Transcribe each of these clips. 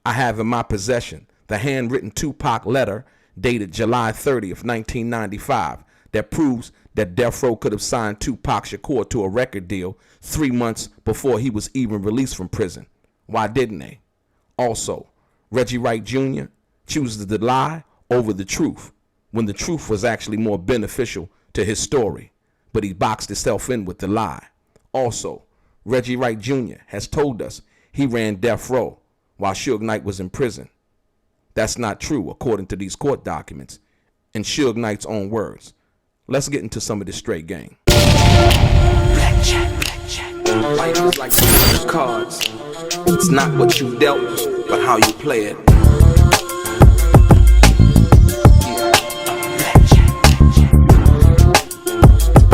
I have in my possession the handwritten 2Pac letter dated July 30th, 1995 that proves that Death Row could have signed 2Pac Shakur to a record deal 3 months before he was even released from prison. Why didn't they? Also, Reggie Wright Jr. chooses to lie over the truth when the truth was actually more beneficial to his story, but he boxed himself in with the lie. Also, Reggie Wright Jr. has told us he ran Death Row while Suge Knight was in prison. That's not true according to these court documents and Suge Knight's own words. Let's get into some of this straight game. Life is like those cards. It's not what you dealt, but how you play it.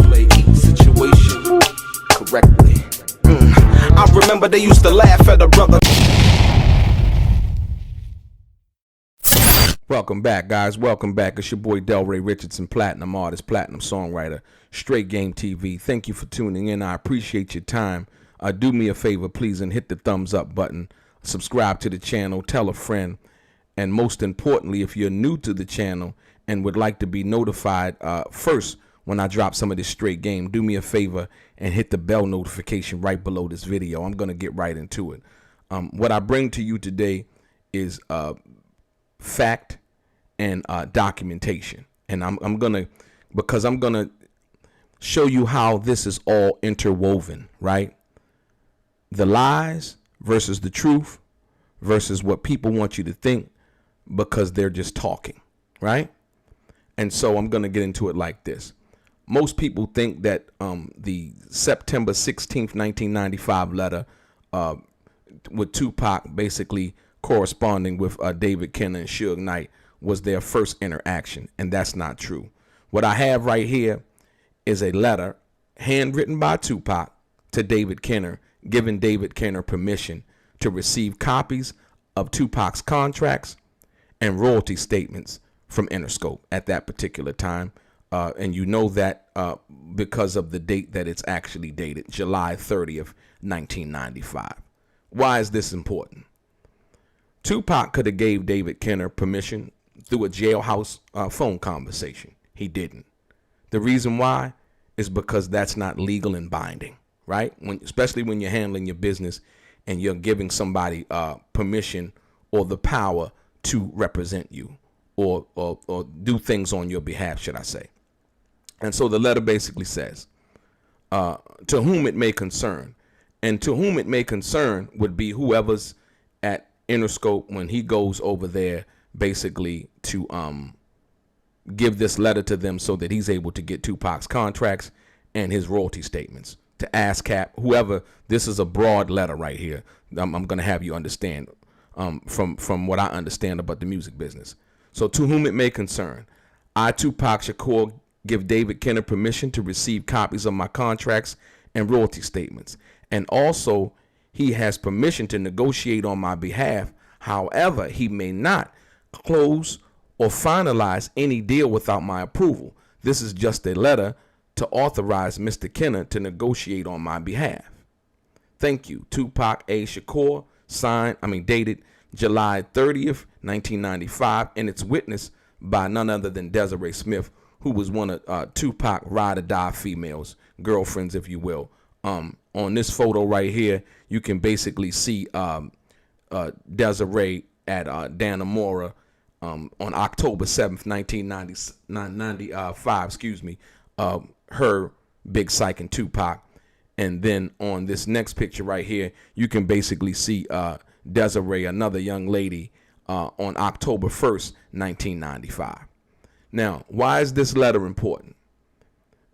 Play each situation correctly. I remember they used to laugh at a brother. Welcome back, guys. Welcome back. It's your boy DELRAY Richardson, platinum artist, platinum songwriter, Straight Game TV. Thank you for tuning in. I appreciate your time. Do me a favor, please, and hit the thumbs up button. Subscribe to the channel. Tell a friend. And most importantly, if you're new to the channel and would like to be notified first when I drop some of this straight game, do me a favor and hit the bell notification right below this video. I'm going to get right into it. What I bring to you today is fact and documentation, and I'm gonna show you how this is all interwoven, right? The lies versus the truth versus what people want you to think because they're just talking, right? And so I'm gonna get into it like this. Most people think that the September 16th 1995 letter with 2Pac basically corresponding with David Kenner and Suge Knight was their first interaction, and that's not true. What I have right here is a letter handwritten by 2Pac to David Kenner, giving David Kenner permission to receive copies of 2Pac's contracts and royalty statements from Interscope at that particular time. And you know that because of the date that it's actually dated, July 30th, 1995. Why is this important? 2Pac could have gave David Kenner permission through a jailhouse phone conversation. He didn't. The reason why is because that's not legal and binding, right? Especially when you're handling your business and you're giving somebody permission or the power to represent you or do things on your behalf, should I say. And so the letter basically says, to whom it may concern. And to whom it may concern would be whoever's at Interscope when he goes over there basically to give this letter to them so that he's able to get 2Pac's contracts and his royalty statements. To ASCAP, whoever, this is a broad letter right here. I'm going to have you understand from what I understand about the music business. So to whom it may concern, I, 2Pac Shakur, give David Kenner permission to receive copies of my contracts and royalty statements. And also, he has permission to negotiate on my behalf. However, he may not close or finalize any deal without my approval. This is just a letter to authorize Mr. Kenner to negotiate on my behalf. Thank you, 2Pac A. Shakur, dated July 30th, 1995, and it's witnessed by none other than Desiree Smith, who was one of 2Pac ride or die females, girlfriends, if you will. On this photo right here, you can basically see Desiree at Dannemora on October 7th, 1995, her Big Psych and 2Pac. And then on this next picture right here, you can basically see Desiree, another young lady, on October 1st, 1995. Now, why is this letter important?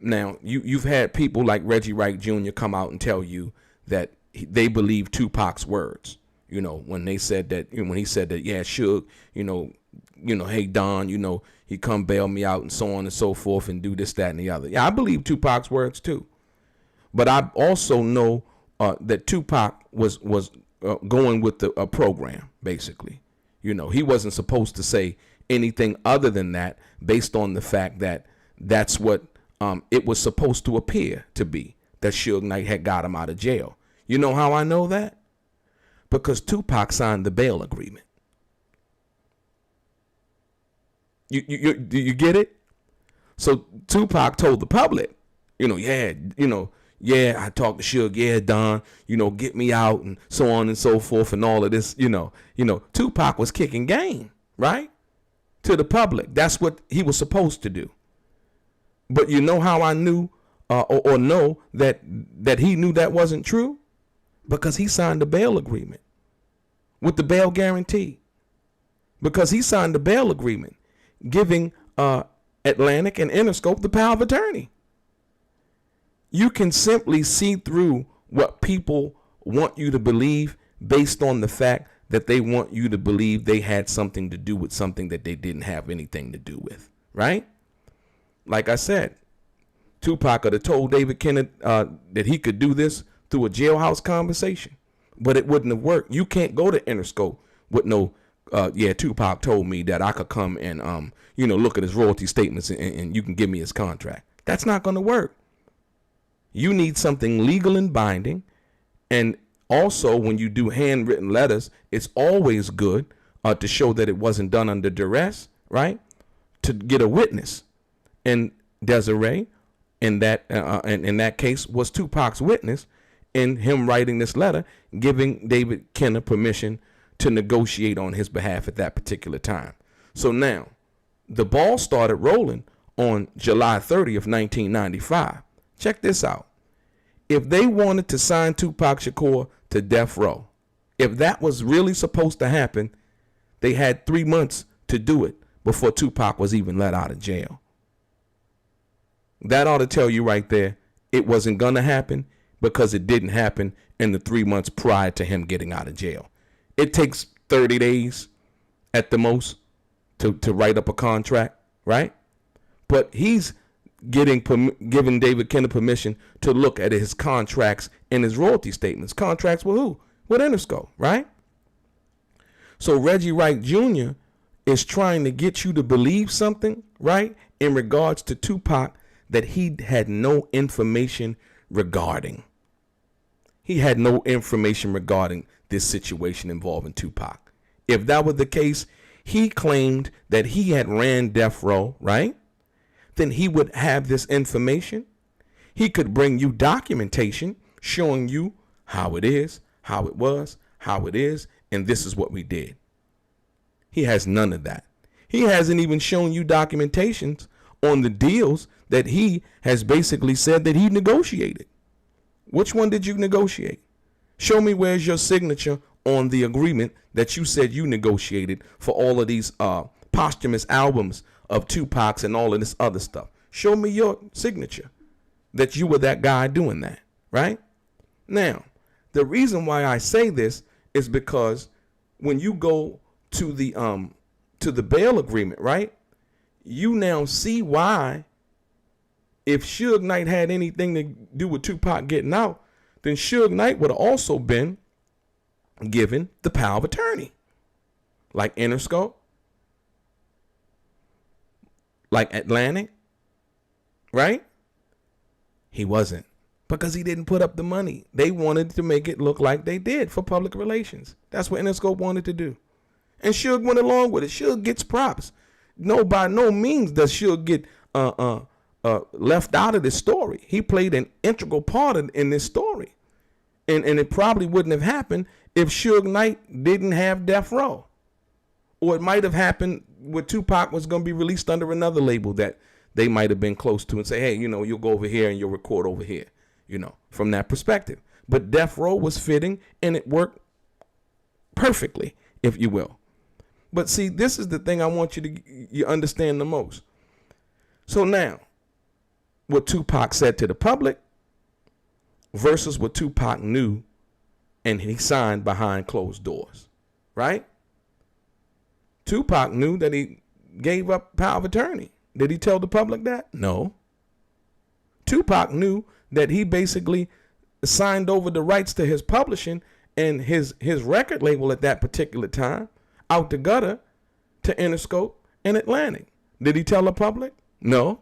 Now, you've had people like Reggie Wright Jr. come out and tell you that they believe 2Pac's words. You know, when they said that, when he said that, yeah, Suge, hey, Don, he come bail me out and so on and so forth and do this, that, and the other. Yeah, I believe 2Pac's words too. But I also know that 2Pac was going with the program, basically. He wasn't supposed to say anything other than that based on the fact that that's what it was supposed to appear to be, that Suge Knight had got him out of jail. You know how I know that? Because 2Pac signed the bail agreement. Do you get it? So Tupac told the public, yeah, I talked to Suge, yeah, Don, get me out and so on and so forth and all of this, Tupac was kicking game, right? To the public. That's what he was supposed to do. But you know how I knew or know that he knew that wasn't true? Because he signed the bail agreement with the bail guarantee. Because he signed the bail agreement giving Atlantic and Interscope the power of attorney. You can simply see through what people want you to believe based on the fact that they want you to believe they had something to do with something that they didn't have anything to do with, right? Like I said, Tupac could have told David Kenneth that he could do this through a jailhouse conversation, but it wouldn't have worked. You can't go to Interscope with no, Tupac told me that I could come and, look at his royalty statements and you can give me his contract. That's not going to work. You need something legal and binding. And also, when you do handwritten letters, it's always good to show that it wasn't done under duress, right? To get a witness. And DELRAY, in that case, was Tupac's witness in him writing this letter, giving David Kenneth permission to negotiate on his behalf at that particular time. So now, the ball started rolling on July 30th, 1995. Check this out. If they wanted to sign Tupac Shakur to death row, if that was really supposed to happen, they had 3 months to do it before Tupac was even let out of jail. That ought to tell you right there, it wasn't going to happen because it didn't happen in the 3 months prior to him getting out of jail. It takes 30 days at the most to write up a contract, right? But he's giving David Kenneth permission to look at his contracts and his royalty statements. Contracts with who? With Interscope, right? So Reggie Wright Jr. is trying to get you to believe something, right, in regards to Tupac that he had no information regarding. He had no information regarding this situation involving Tupac. If that were the case, he claimed that he had ran death row, right? Then he would have this information. He could bring you documentation showing you how it is, how it was, how it is, and this is what we did. He has none of that. He hasn't even shown you documentations on the deals that he has basically said that he negotiated. Which one did you negotiate? Show me where's your signature on the agreement that you said you negotiated for all of these posthumous albums of Tupac's and all of this other stuff. Show me your signature that you were that guy doing that, right? Now, the reason why I say this is because when you go to the bail agreement, right? You now see why, if Suge Knight had anything to do with Tupac getting out, then Suge Knight would have also been given the power of attorney, like Interscope, like Atlantic, right? He wasn't, because he didn't put up the money. They wanted to make it look like they did for public relations. That's what Interscope wanted to do. And Suge went along with it. Suge gets props. No, by no means does Suge get left out of this story. He played an integral part in this story. And it probably wouldn't have happened if Suge Knight didn't have death row. Or it might have happened where Tupac was going to be released under another label that they might have been close to and say, hey, you'll go over here and you'll record over here, from that perspective. But death row was fitting and it worked perfectly, if you will. But see, this is the thing I want you understand the most. So now, what Tupac said to the public versus what Tupac knew and he signed behind closed doors, right? Tupac knew that he gave up power of attorney. Did he tell the public that? No. Tupac knew that he basically signed over the rights to his publishing and his record label at that particular time out the gutter to Interscope and Atlantic. Did he tell the public? No.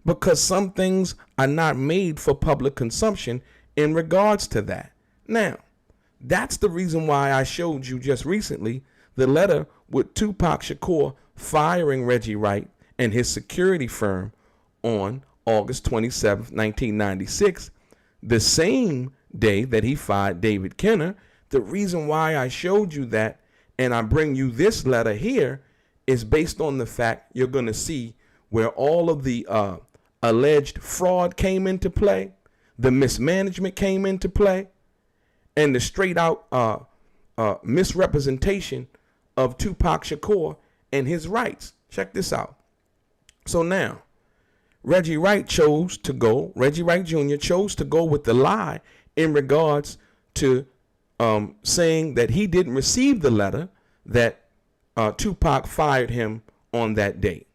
Because some things are not made for public consumption in regards to that. Now, that's the reason why I showed you just recently the letter with Tupac Shakur firing Reggie Wright and his security firm on August 27th, 1996, the same day that he fired David Kenner. The reason why I showed you that and I bring you this letter here is based on the fact you're going to see where all of the alleged fraud came into play, the mismanagement came into play, and the straight out misrepresentation of 2Pac Shakur and his rights. Check this out. So now, Reggie Wright Jr. chose to go with the lie in regards to saying that he didn't receive the letter that 2Pac fired him on that date.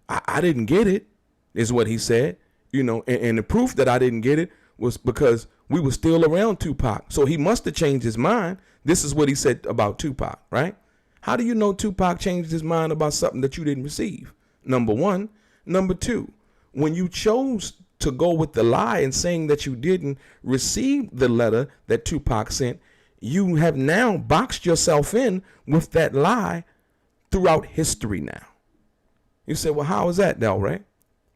I didn't get it, is what he said. You know, and the proof that I didn't get it was because we were still around 2Pac. So he must have changed his mind. This is what he said about 2Pac, right? How do you know 2Pac changed his mind about something that you didn't receive? Number one. Number two, when you chose to go with the lie and saying that you didn't receive the letter that 2Pac sent, you have now boxed yourself in with that lie throughout history now. You say, well, how is that, DELRAY?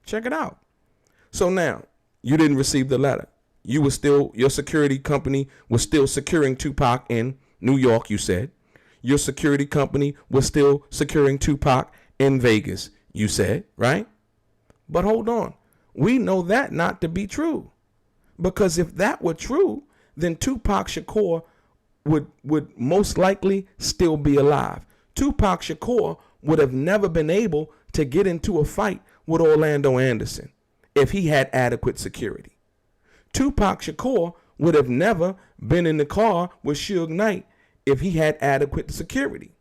Check it out. So now, you didn't receive the letter. You were still, your security company was still securing 2Pac in New York, you said. Your security company was still securing 2Pac in Vegas, you said, right? But hold on. We know that not to be true. Because if that were true, then 2Pac Shakur would most likely still be alive. 2Pac Shakur would have never been able to get into a fight with Orlando Anderson if he had adequate security. 2Pac Shakur would have never been in the car with Suge Knight if he had adequate security.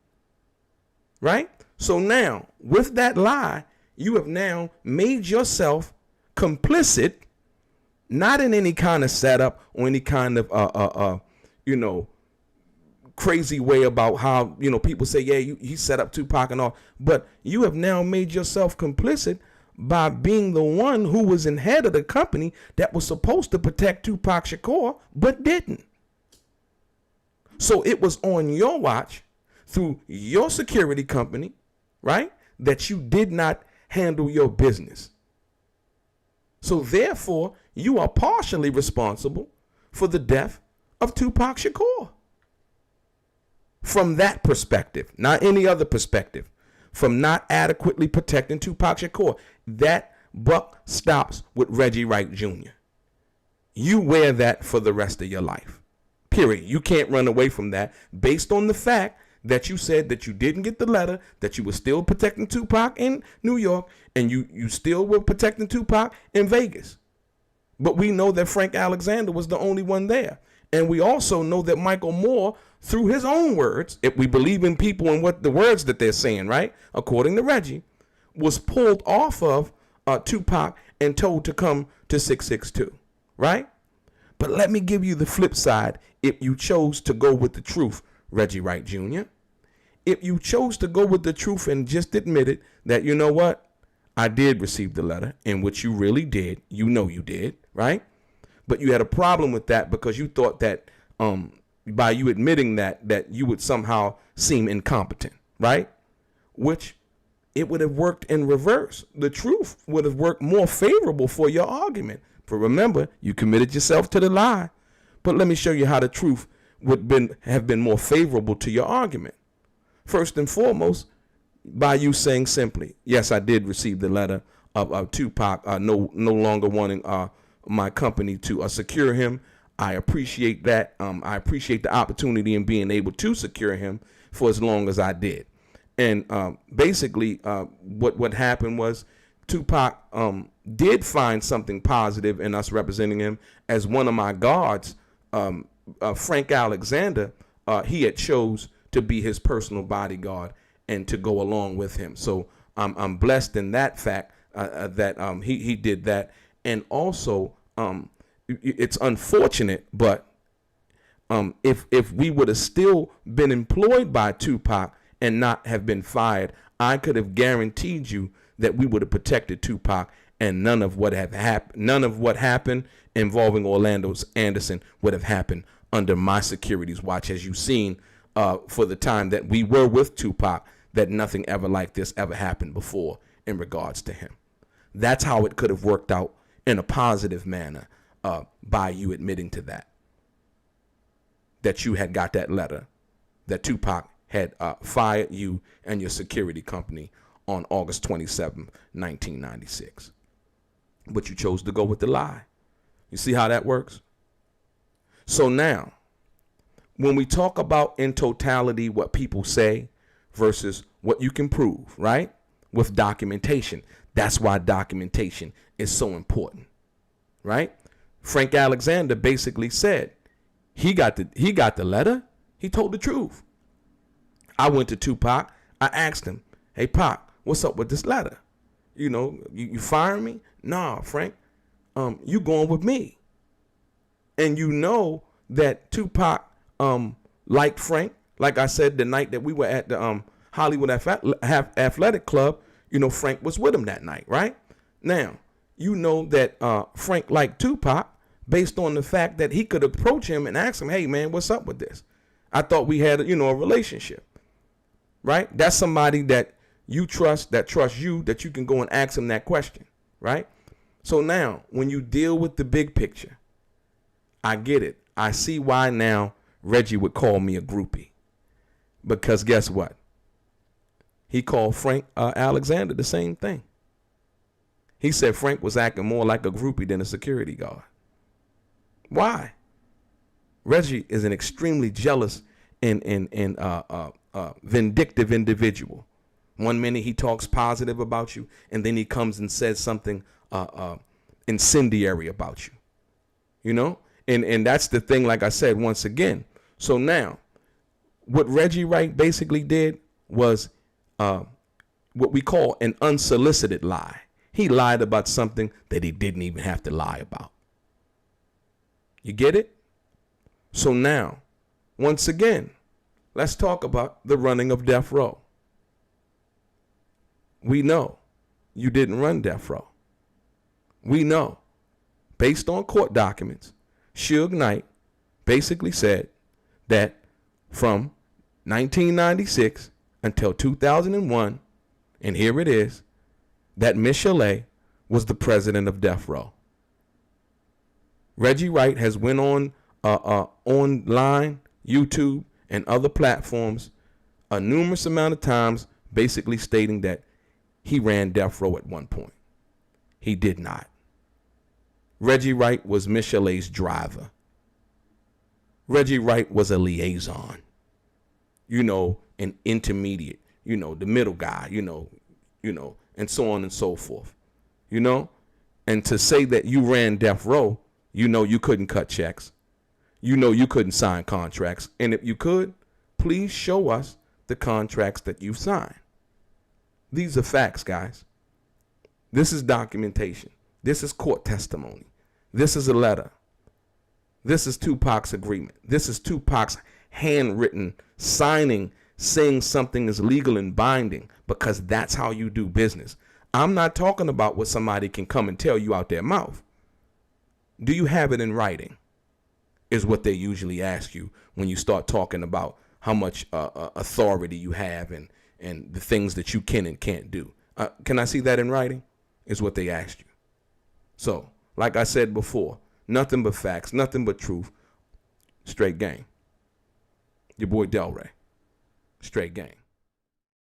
Right? So now, with that lie, you have now made yourself complicit, not in any kind of setup or any kind of, crazy way about how, people say, yeah, he set up 2Pac and all, but you have now made yourself complicit by being the one who was in head of the company that was supposed to protect 2Pac Shakur, but didn't. So it was on your watch through your security company, right, that you did not handle your business. So therefore, you are partially responsible for the death of 2Pac Shakur. From that perspective, not any other perspective, from not adequately protecting 2Pac Shakur, that buck stops with Reggie Wright Jr. You wear that for the rest of your life. Period. You can't run away from that based on the fact that you said that you didn't get the letter, that you were still protecting 2Pac in New York, and you still were protecting 2Pac in Vegas. But we know that Frank Alexander was the only one there. And we also know that Michael Moore, through his own words, if we believe in people and what the words that they're saying, right, according to Reggie, was pulled off of 2Pac and told to come to 662, right? But let me give you the flip side if you chose to go with the truth, Reggie Wright Jr. If you chose to go with the truth and just admit it that, you know what, I did receive the letter, in which you really did, you know you did, right? But you had a problem with that because you thought that by you admitting that you would somehow seem incompetent, right? Which it would have worked in reverse. The truth would have worked more favorable for your argument. For remember, you committed yourself to the lie. But let me show you how the truth would have been more favorable to your argument. First and foremost, by you saying simply, yes, I did receive the letter of 2Pac no longer wanting my company to secure him. I appreciate that. I appreciate the opportunity in being able to secure him for as long as I did. And basically, what happened was 2Pac did find something positive in us representing him as one of my guards. Frank Alexander, he had chose to be his personal bodyguard and to go along with him. So I'm blessed in that fact that he did that. And also, it's unfortunate, but if we would have still been employed by 2Pac and not have been fired, I could have guaranteed you that we would have protected 2Pac, and none of what happened involving Orlando Anderson would have happened under my security's watch. As you've seen, for the time that we were with 2Pac, that nothing ever like this ever happened before in regards to him. That's how it could have worked out in a positive manner by you admitting to that you had got that letter that Tupac had fired you and your security company on August 27, 1996. But you chose to go with the lie. You see how that works? So now, when we talk about in totality what people say versus what you can prove, right? With documentation. That's why documentation is so important, right? Frank Alexander basically said he got the letter. He told the truth. I went to Tupac. I asked him, hey, Pac, what's up with this letter? You firing me? Nah, Frank, you going with me. And you know that Tupac liked Frank. Like I said, the night that we were at the Hollywood Athletic Club, Frank was with him that night, right? Now, you know that Frank liked Tupac based on the fact that he could approach him and ask him, hey, man, what's up with this? I thought we had, a relationship, right? That's somebody that you trust, that trusts you, that you can go and ask him that question, right? So now, when you deal with the big picture, I get it. I see why now Reggie would call me a groupie. Because guess what? He called Frank Alexander the same thing. He said Frank was acting more like a groupie than a security guard. Why? Reggie is an extremely jealous and vindictive individual. One minute he talks positive about you, and then he comes and says something incendiary about you. And that's the thing, like I said, once again. So now, what Reggie Wright basically did was what we call an unsolicited lie. He lied about something that he didn't even have to lie about. You get it? So now, once again, let's talk about the running of Death Row. We know you didn't run Death Row. We know, based on court documents, Suge Knight basically said that from 1996 until 2001, and here it is, that Miss Chalet was the president of Death Row. Reggie Wright has went on online, YouTube, and other platforms a numerous amount of times basically stating that he ran Death Row at one point. He did not. Reggie Wright was Miss Chalet's driver. Reggie Wright was a liaison, an intermediate, the middle guy, and so on and so forth, and to say that you ran Death Row, you couldn't cut checks, you couldn't sign contracts. And if you could, please show us the contracts that you've signed. These are facts, guys. This is documentation. This is court testimony. This is a letter. This is 2Pac's agreement. This is 2Pac's handwritten signing, saying something is legal and binding, because that's how you do business. I'm not talking about what somebody can come and tell you out their mouth. Do you have it in writing? Is what they usually ask you when you start talking about how much authority you have and the things that you can and can't do. Can I see that in writing? Is what they asked you. So, like I said before, nothing but facts, nothing but truth. Straight gang. Your boy DELRAY. Straight gang.